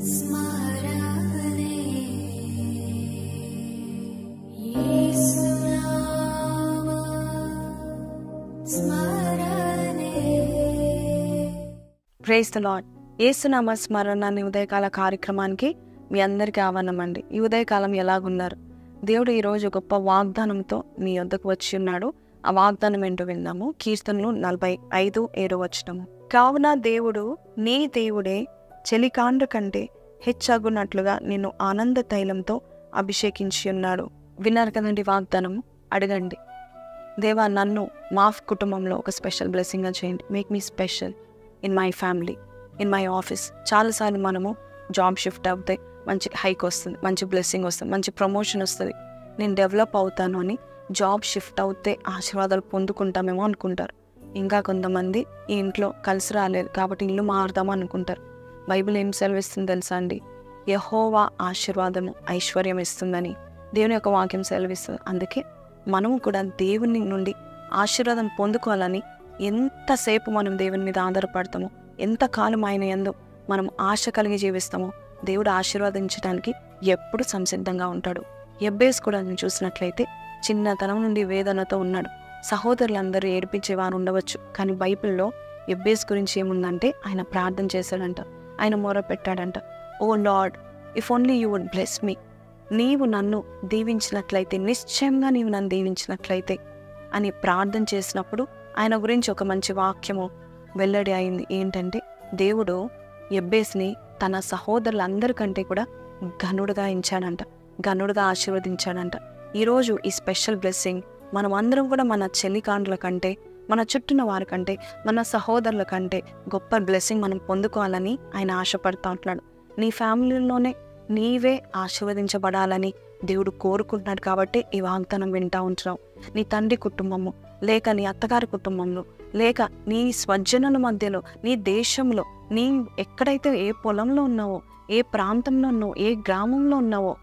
స్మరణే యేసునామ స్మరణే. Praise the lord. యేసునామ స్మరణ అనే ఉదయకాల కార్యక్రమానికి మీ అందరికీ ఆహ్వానం అండి. ఈ ఉదయకాలం ఎలాగున్నారు? దేవుడు ఈరోజు గొప్ప వాగ్దానంతో మీ వద్దకు వచ్చి ఉన్నాడు. ఆ వాగ్దానం ఏంటో విందాము. కీర్తనలు 45:7 కావున దేవుడు నీ దేవుడే చెలికాండ్ర కంటే హెచ్చగున్నట్లుగా నిన్ను ఆనంద తైలంతో అభిషేకించి ఉన్నాడు. విన్నారు కదండి వాగ్దానం. అడగండి, దేవా నన్ను మా కుటుంబంలో ఒక స్పెషల్ బ్లెస్సింగ్గా చేయండి. Make me special in my family, in my office. చాలాసార్లు మనము జాబ్ షిఫ్ట్ అవుతే మంచి హైక్ వస్తుంది, మంచి బ్లెస్సింగ్ వస్తుంది, మంచి ప్రమోషన్ వస్తుంది, నేను డెవలప్ అవుతాను అని జాబ్ షిఫ్ట్ అవుతే ఆశీర్వాదాలు పొందుకుంటామేమో అనుకుంటారు. ఇంకా కొంతమంది ఈ ఇంట్లో కలిసి రాలేదు కాబట్టి ఇల్లు మారుదామో అనుకుంటారు. బైబిల్ ఏం సెలవిస్తుంది తెలుసా అండి? యెహోవా ఆశీర్వాదము ఐశ్వర్యం ఇస్తుందని దేవుని యొక్క వాక్యం సెలవిస్తుంది. అందుకే మనము కూడా దేవుని నుండి ఆశీర్వాదం పొందుకోవాలని ఎంతసేపు మనం దేవుని మీద ఆధారపడతామో, ఎంతకాలం ఆయన యందు మనం ఆశ కలిగి జీవిస్తామో దేవుడు ఆశీర్వదించడానికి ఎప్పుడు సంసిద్ధంగా ఉంటాడు. యెబ్బేసు కూడా చూసినట్లయితే చిన్నతనం నుండి వేదనతో ఉన్నాడు. సహోదరులందరూ ఏడిపించేవారు ఉండవచ్చు, కానీ బైబిల్లో యెబ్బేసు గురించి ఏముందంటే ఆయన ప్రార్థన చేశాడంట, ఆయన మొర పెట్టాడంట. Oh lord, if only you would bless me. నీవు నన్ను దీవించినట్లయితే, నిశ్చయంగా నీవు నన్ను దీవించినట్లయితే అని ప్రార్థన చేసినప్పుడు ఆయన గురించి ఒక మంచి వాక్యము వెల్లడి అయింది. ఏంటంటే దేవుడు యెబ్బేసుని తన సహోదరులందరికంటే కూడా ఘనుడుగా ఎంచాడంట, ఘనుడుగా ఆశీర్వదించాడంట. ఈరోజు ఈ స్పెషల్ బ్లెస్సింగ్ మనం అందరం కూడా మన చెల్లికాండ్ల కంటే, మన చుట్టూన వారి కంటే, మన సహోదరుల కంటే గొప్ప బ్లెస్సింగ్ మనం పొందుకోవాలని ఆయన ఆశపడుతూ ఉంటున్నాడు. నీ ఫ్యామిలీలోనే నీవే ఆశీర్వదించబడాలని దేవుడు కోరుకుంటున్నాడు. కాబట్టి ఈ వాగ్దానం వింటూ ఉంటున్నావు. నీ తండ్రి కుటుంబము, లేక నీ అత్తగారి కుటుంబంలో, లేక నీ స్వజనుల మధ్యలో, నీ దేశంలో, నీ ఎక్కడైతే ఏ పొలంలో ఉన్నావో, ఏ ప్రాంతంలో ఉన్నావో, ఏ గ్రామంలో ఉన్నావో,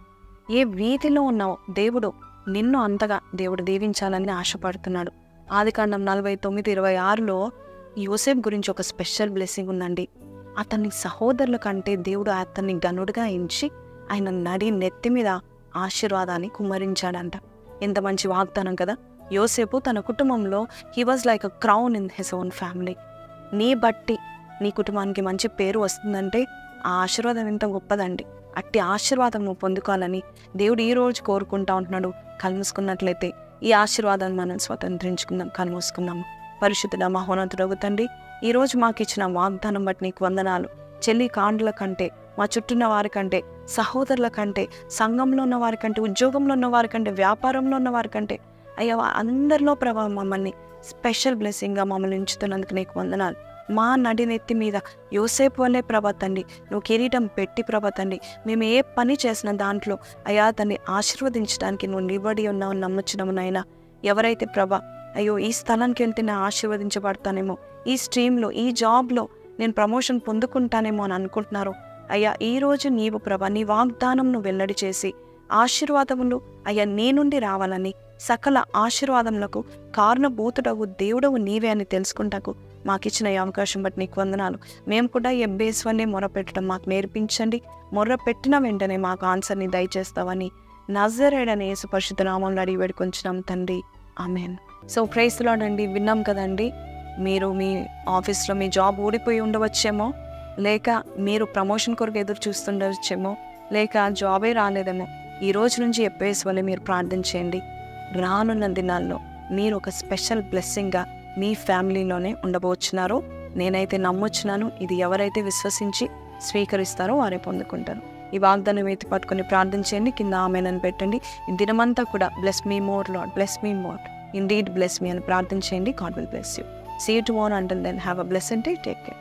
ఏ వీధిలో ఉన్నావో దేవుడు నిన్ను అంతగా దేవుడు దీవించాలని ఆశపడుతున్నాడు. ఆదికాండం 49:26 యోసేపు గురించి ఒక స్పెషల్ బ్లెస్సింగ్ ఉందండి. అతని సహోదరుల కంటే దేవుడు అతన్ని గనుడుగా ఎంచి ఆయన నెత్తి మీద ఆశీర్వాదాన్ని కుమ్మరించాడంట. ఎంత మంచి వాగ్దానం కదా. యోసేపు తన కుటుంబంలో he was like a crown in his own family. నీ బట్టి నీ కుటుంబానికి మంచి పేరు వస్తుందంటే ఆ ఆశీర్వాదం ఎంత గొప్పదండి. అట్టి ఆశీర్వాదం నువ్వు పొందుకోవాలని దేవుడు ఈ రోజు కోరుకుంటా ఉంటున్నాడు. కలుముసుకున్నట్లయితే ఈ ఆశీర్వాదాన్ని మనం స్వతంత్రించుకుందాం. కలుమూసుకుందాము. పరిశుద్ధుడ మహోన్నతుడగు తండ్రి, ఈరోజు మాకు ఇచ్చిన వాగ్దానం బట్టి నీకు వందనాలు. చెల్లి కాండ్ల కంటే, మా చుట్టూన్న వారి కంటే, సహోదరుల కంటే, సంఘంలో ఉన్న వారి కంటే, ఉద్యోగంలో ఉన్న వారి కంటే, వ్యాపారంలో ఉన్న వారి కంటే, అయ్యా అందరిలో ప్రభావం మమ్మల్ని స్పెషల్ బ్లెస్సింగ్గా మమ్మల్ని ఉంచుతున్నందుకు నీకు వందనాలు. మా నడినెత్తి మీద యోసేపు వల్లే ప్రభా తండ్రి నువ్వు కిరీటం పెట్టి ప్రభా తండ్రి మేము ఏ పని చేసిన దాంట్లో అయ్యా తండ్రి ఆశీర్వదించడానికి నువ్వు నిలబడి ఉన్నావు నమ్ముచున్నాము నాయన. ఎవరైతే ప్రభా అయ్యో ఈ స్థలానికి వెళ్తే నేను ఆశీర్వదించబడతానేమో, ఈ స్ట్రీమ్లో, ఈ జాబ్లో నేను ప్రమోషన్ పొందుకుంటానేమో అని అనుకుంటున్నారు అయ్యా, ఈరోజు నీవు ప్రభా నీ వాగ్దానం నువ్వు వెల్లడి చేసి ఆశీర్వాదములు అయ్యా నీ నుండి రావాలని, సకల ఆశీర్వాదములకు కారణభూతుడవు దేవుడవు నీవే అని తెలుసుకుంటాకు మాకిచ్చిన ఈ అవకాశం బట్టి నీకు వందనాలు. మేము కూడా యెబ్బేసు వల్లే మొరపెట్టడం మాకు నేర్పించండి. మొర్రపెట్టిన వెంటనే మాకు ఆన్సర్ని దయచేస్తావని నజరేయుడైన యేసు పరిశుద్ధ నామములో అడిగి వేడుకొంచున్నాం తండ్రి, ఆమేన్. సో ప్రైజ్ ది లార్డ్ అండి. విన్నాం కదండి, మీరు మీ ఆఫీస్లో మీ జాబ్ ఊడిపోయి ఉండవచ్చేమో, లేక మీరు ప్రమోషన్ కొరకు ఎదురు చూస్తుండవచ్చేమో, లేక జాబే రాలేదేమో. ఈ రోజు నుంచి యెబ్బేసు వల్లే మీరు ప్రార్థన చేయండి. రానున్న దినాల్లో మీరు ఒక స్పెషల్ బ్లెస్సింగ్గా మీ ఫ్యామిలీలోనే ఉండబోచున్నారు. నేనైతే నమ్మొచ్చున్నాను. ఇది ఎవరైతే విశ్వసించి స్వీకరిస్తారో వారే పొందుకుంటారు. ఈ వాగ్దానం ఎత్తి పట్టుకొని ప్రార్థన చేయండి. కింద ఆమేన్ అని పెట్టండి. ఈ దినమంతా కూడా bless me more Lord, bless me more, indeed bless me అని ప్రార్థన చేయండి. God will bless you. See you tomorrow. Until then have a blessed day. Take care.